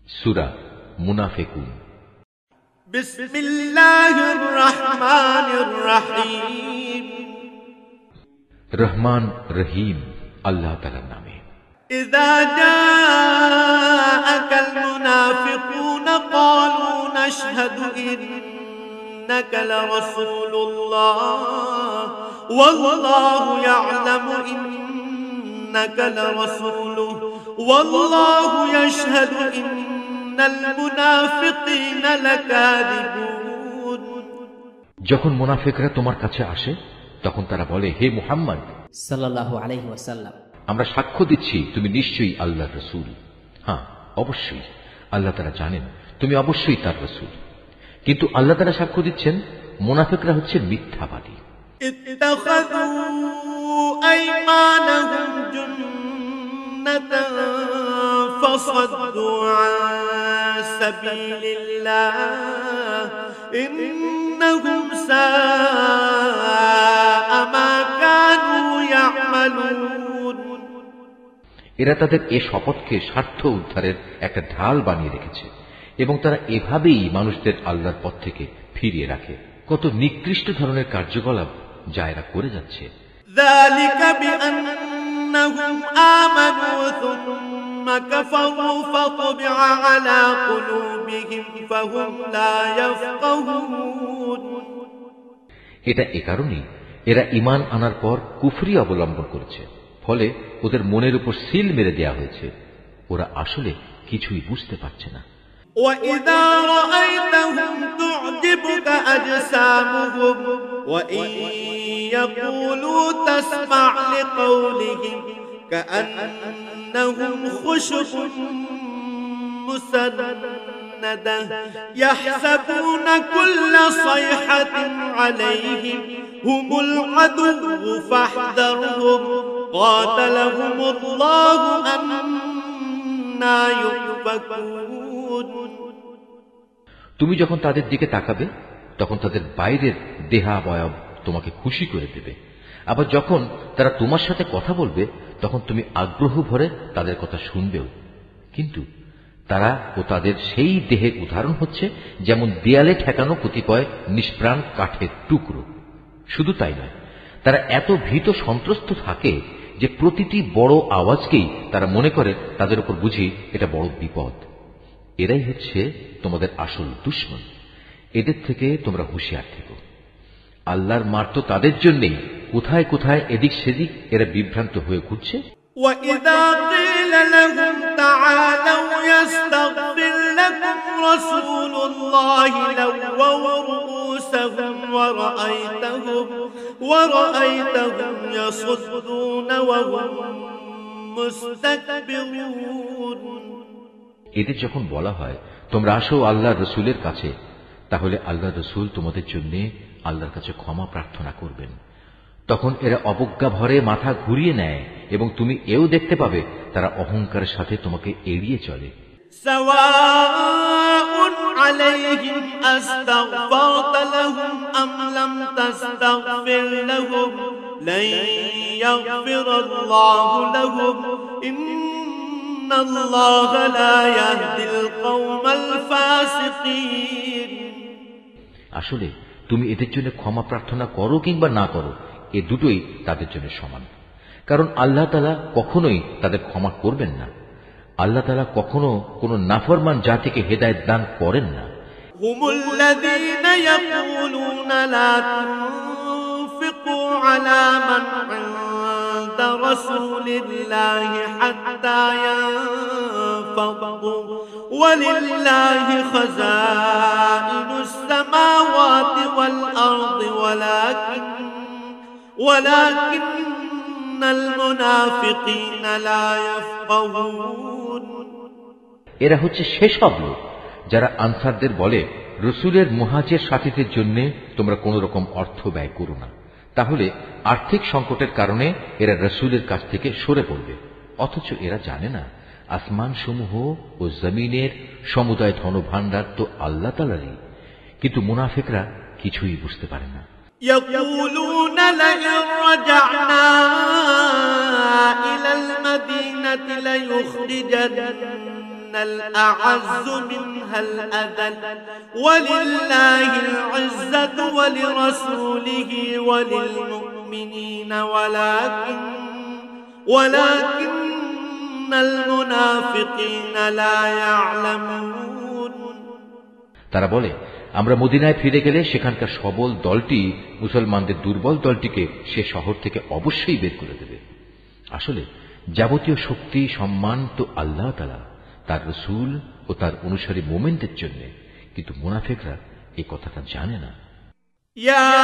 সূরা মুনাফিকুন। বিসমিল্লাহির রহমানির রহিম। রহমান রহিম আল্লাহ তাআলার নামে। ইযা জাআকাল মুনাফিকুনা ক্বালু নাশহাদু ইন্নাকা লারাসূলুল্লাহ ওয়াল্লাহু ইয়া'লামু ইন্নাকা লারাসূলুহু ওয়াল্লাহু ইয়াশহাদু ইন্নাল মুনাফিকিনা লাকাযিবুন। যখন মুনাফিকরা তোমার কাছে আসে তখন তারা বলে, হে মুহাম্মদ সাল্লাল্লাহু আলাইহি ওয়াসাল্লাম, আমরা সাক্ষ্য দিচ্ছি তুমি নিশ্চয়ই আল্লাহর রাসূল। হ্যাঁ, অবশ্যই আল্লাহ তাআলা জানেন তুমি অবশ্যই তার রাসূল। কিন্তু আল্লাহ তাআলা সাক্ষ্য দিচ্ছেন মুনাফিকরা হচ্ছে মিথ্যাবাদী। ইত্তাখাযু আইমানাহুম জুন্নাতান ফাসাদ্দু আন সাবিলিল্লাহ ইন্নাহুম সাআ মা কানু ইয়া'মালুন। এরা তাদের এ শপথকে স্বার্থ উদ্ধারের একটা ঢাল বানিয়ে রেখেছে এবং তারা এভাবেই মানুষদের আল্লাহর পথ থেকে ফিরিয়ে রাখে। কত নিকৃষ্ট ধরনের কার্যকলাপ যা এরা করে যাচ্ছে। যালিকা বিআন্নাহুম আমানু সুম্মা কাফারু ফাতবিআ আলা কুলুবিহিম ফাহুম লা ইয়াফকাহুন। এটা এ কারণেই এরা ঈমান আনার পর কুফরি অবলম্বন করেছে, ফলে ওদের মনের উপর সিল মেরে দেয়া হয়েছে। ওরা আসলে কিছুই বুঝতে পারছে না। وَإِذَا رَأَيْتَهُمْ تُعْجِبُكَ أَجْسَامُهُمْ وَإِنْ يَقُولُوا تَسْمَعْ لِقَوْلِهِمْ كَأَنَّهُمْ خُشُبٌ مُّسَنَّدَةٌ يَحْسَبُونَ كُلَّ صَيْحَةٍ عَلَيْهِمْ هُمُ الْعَدُوُّ فَاحْذَرْهُمْ قَاتَلَهُمُ اللَّهُ أَنَّى يُؤْفَكُونَ। তুমি যখন তাদের দিকে তাকাবে তখন তাদের বাইরের দেহাবয়ব তোমাকে খুশি করে দেবে। আবার যখন তারা তোমার সাথে কথা বলবে তখন তুমি আগ্রহ ভরে তাদের কথা শুনবেও। কিন্তু তারা ও তাদের সেই দেহের উদাহরণ হচ্ছে যেমন দেয়ালে ঠেকানো কতিপয় নিষ্প্রাণ কাঠের টুকরো। শুধু তাই নয়, তারা এত ভীত সন্ত্রস্ত থাকে যে প্রতিটি বড় আওয়াজকেই তারা মনে করে তাদের উপর বুঝি এটা বড় বিপদ। এরাই হচ্ছে তোমাদের আসল দুশমন। এদের থেকে তোমরা হুঁশিয়ার থেকো। আল্লাহর মার তো তাদের জন্যেই কোথায় কোথায় এদিক সেদিক এরা বিভ্রান্ত হয়ে ঘুরছে। وَإِذَا قِيلَ لَهُمْ تَعَالَوْا يَسْتَغْفِرْ لَكُمْ رَسُولُ اللَّهِ لَوَّوْا رُءُوسَهُمْ وَرَأَيْتَهُمْ يَصُدُّونَ وَهُمْ مُسْتَكْبِرُونَ। এদের যখন বলা হয় তোমরা আসো আল্লাহর রসুলের কাছে, তাহলে আল্লাহর রসুল তোমাদের জন্য আল্লাহর কাছে ক্ষমা প্রার্থনা করবেন, তখন এরা অবজ্ঞা ভরে মাথা ঘুরিয়ে নেয় এবং তুমি এও দেখতে পাবে তারা অহংকারের সাথে তোমাকে এড়িয়ে চলে। সাওয়াউন আলাইহিম আস্তাগফারতা লাহুম আম লাম তাস্তাগফির লাহুম লান ইয়াগফিরাল্লাহু লাহুম ইন্নাল্লাহা লা ইয়াহদিল কওমাল ফাসিকিন। আসলে তুমি এদের জন্য ক্ষমা প্রার্থনা করো কিংবা না করো, এ দুটোই তাদের জন্য সমান, কারণ আল্লাহ তাআলা কখনোই তাদের ক্ষমা করবেন না। আল্লাহ তাআলা কখনো কোনো নাফরমান জাতিকে হেদায়েত দান করেন না। হুমুল্লাযীনা ইয়াকুলুনা লা তুনফিকু আলা মান ইনদা রাসূলিল্লাহি হাত্তা ইয়ানফাদু ওয়ালিল্লাহি খাযাইনুস সামাওয়াতি ওয়াল আরদি ওয়ালাকিন্নাল মুনাফিকিনা লা ইয়াফকাহুন। এরা হচ্ছে সেসব লোক যারা আনসারদের বলে, রসুলের মুহাজির সাথীদের জন্য তোমরা কোন রকম অর্থ ব্যয় করো না, তাহলে আর্থিক সংকটের কারণে এরা রসুলের কাছ থেকে সরে পড়বে। অথচ এরা জানে না আসমান সমূহ ও জমিনের সমুদায় ধনভাণ্ডার তো আল্লাহ তাআলারই। কিন্তু মুনাফিকরা কিছুই বুঝতে পারে না। يقولون لئن رجعنا إلى المدينة ليخرجن الأعز منها الأذل ولله العزة ولرسوله وللمؤمنين ولكن المنافقين لا يعلمون তারা বলে, আমরা মদিনায় ফিরে গেলে সেখানকার সবল দলটি মুসলমানদের দুর্বল দলটিকে সে শহর থেকে অবশ্যই বের করে দেবে। আসলে যাবতীয় শক্তি সম্মান তো আল্লাহ তাআলা, তার রাসূল ও তার অনুসারী মুমিনদের জন্য, কিন্তু মুনাফিকরা এই কথাটা জানে না। يا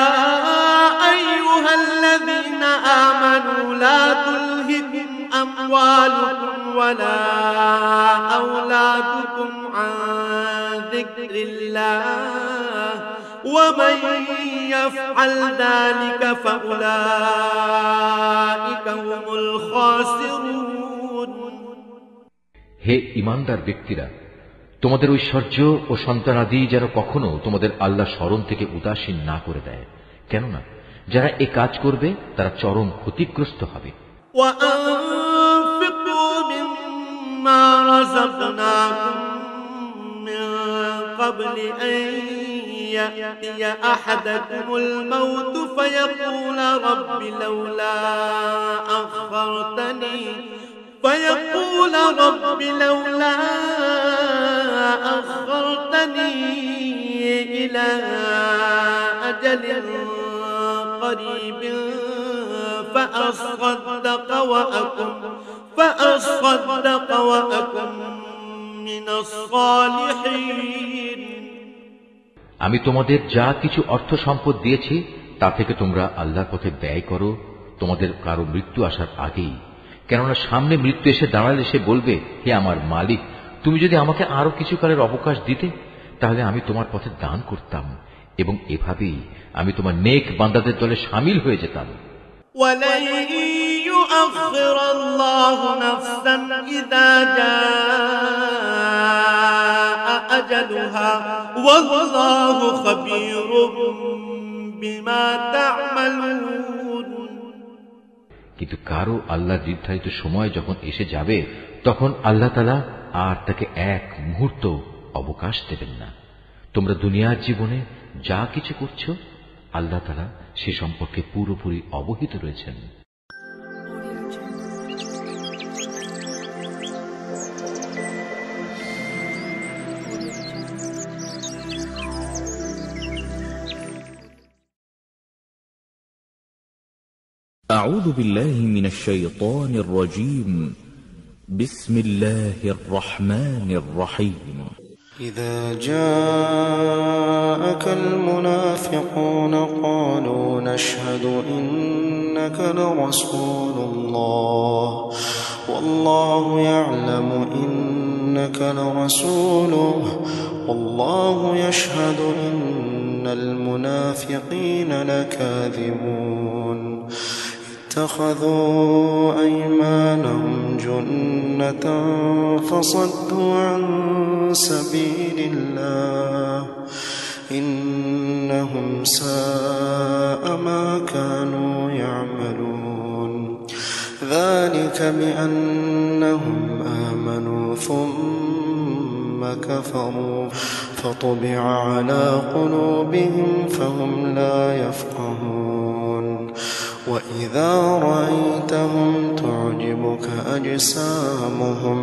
أيها الذين آمنوا لا تلهكم أموالكم ولا أولادكم عن ذكر الله ومن يفعل ذلك فأولئك هم الخاسرون হে ঈমানদার ব্যক্তিরা, তোমাদের ঐশ্বর্য ও সন্তানাদি যেন কখনো তোমাদের আল্লাহ স্মরণ থেকে উদাসীন না করে দেয়, কেননা যারা এ কাজ করবে তারা চরম ক্ষতিগ্রস্ত হবে। وأنفقوا مما رزقناكم من قبل أن يأتي أحدكم الموت فيقول رب لولا أخرتني إلى أجل قريب فأصدق وأكن من الصالحين আমি তোমাদের যা কিছু অর্থ সম্পদ দিয়েছি তা থেকে তোমরা আল্লাহর পথে ব্যয় করো তোমাদের কারো মৃত্যু আসার আগেই, কেননা সামনে মৃত্যু এসে দাঁড়ালে সে বলবে, হে আমার মালিক, তুমি যদি আমাকে আরো কিছু কালের অবকাশ দিতে তাহলে আমি তোমার পথে দান করতাম এবং এভাবেই আমি তোমার নেক বান্দাদের দলে শামিল হয়ে যেতাম। ولن يؤخر الله نفسا إذا جاء أجلها والله خبير بما تعملون কিন্তু কারো আল্লাহ নির্ধারিত সময় যখন এসে যাবে তখন আল্লাহ তাআলা আর তাকে এক মুহূর্ত অবকাশ দেবেন না। তোমরা দুনিয়ার জীবনে যা কিছু করছো আল্লাহ তাআলা সে সম্পর্কে পুরোপুরি অবহিত রয়েছেন। أعوذ بالله من الشيطان الرجيم. بسم الله الرحمن الرحيم. إذا جاءك المنافقون قالوا نشهد إنك لرسول الله والله يعلم إنك لرسوله والله يشهد إن المنافقين لكاذبون اتخذوا أيمانهم جنة فصدوا عن سبيل الله إنهم ساء ما كانوا يعملون ذلك بأنهم آمنوا ثم كفروا فطبع على قلوبهم فهم لا يفقهون وإذا رأيتهم تعجبك أجسامهم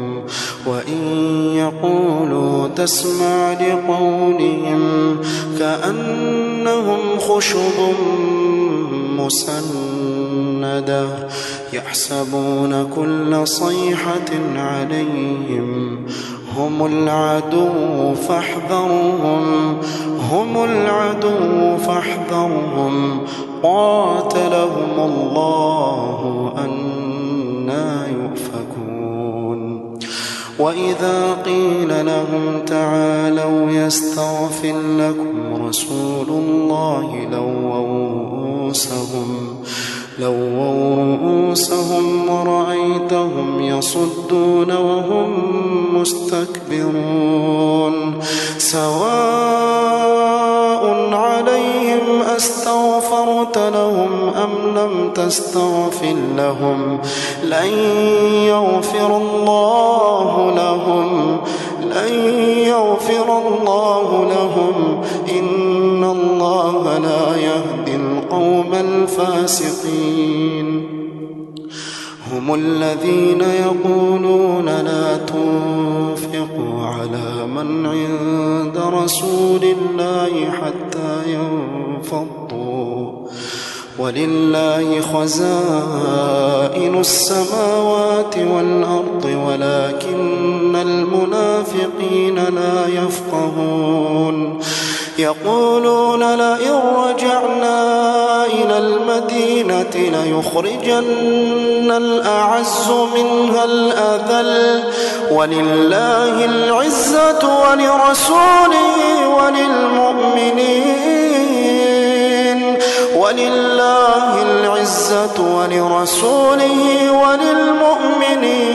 وإن يقولوا تسمع لقولهم كأنهم خشب مسندة يحسبون كل صيحة عليهم هم العدو فاحذرهم قاتلهم الله أنى يؤفكون وإذا قيل لهم تعالوا يستغفر لكم رسول الله لووا رؤوسهم ورأيتهم يصدون وهم مستكبرون سواء عليهم أستغفرت لهم أم لم تستغفر لهم لن يغفر الله لهم إن الله لا يهدي القوم الفاسقين. هم الذين يقولون لا تنفقوا على من عند رسول الله حتى ينفضوا ولله خزائن السماوات والأرض ولكن المنافقين لا يفقهون. يقولون لئن رجعنا إلى المدينة ليخرجن الأعز منها الأذل ولله العزة ولرسوله وللمؤمنين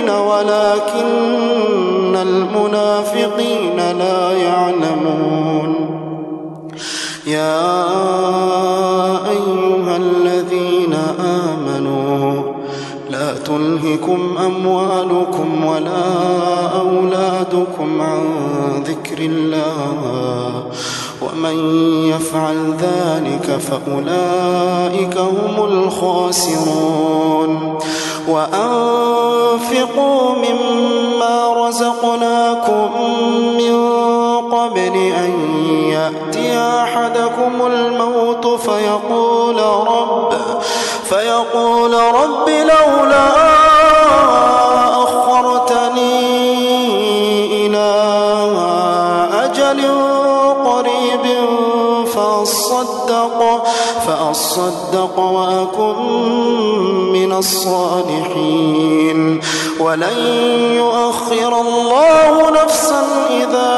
ولكن المنافقين لا يعلمون. يا أيها الذين آمنوا لا تلهكم أموالكم ولا أولادكم عن ذكر الله ومن يفعل ذلك فأولئك هم الخاسرون. وأنفقوا مما رزقناكم من قبل أن يأتي أحدكم الموت فيقول رب لولا أخرتني إلى أجل قريب فأصدق وأكن من الصالحين ولن يؤخر الله نفسا إذا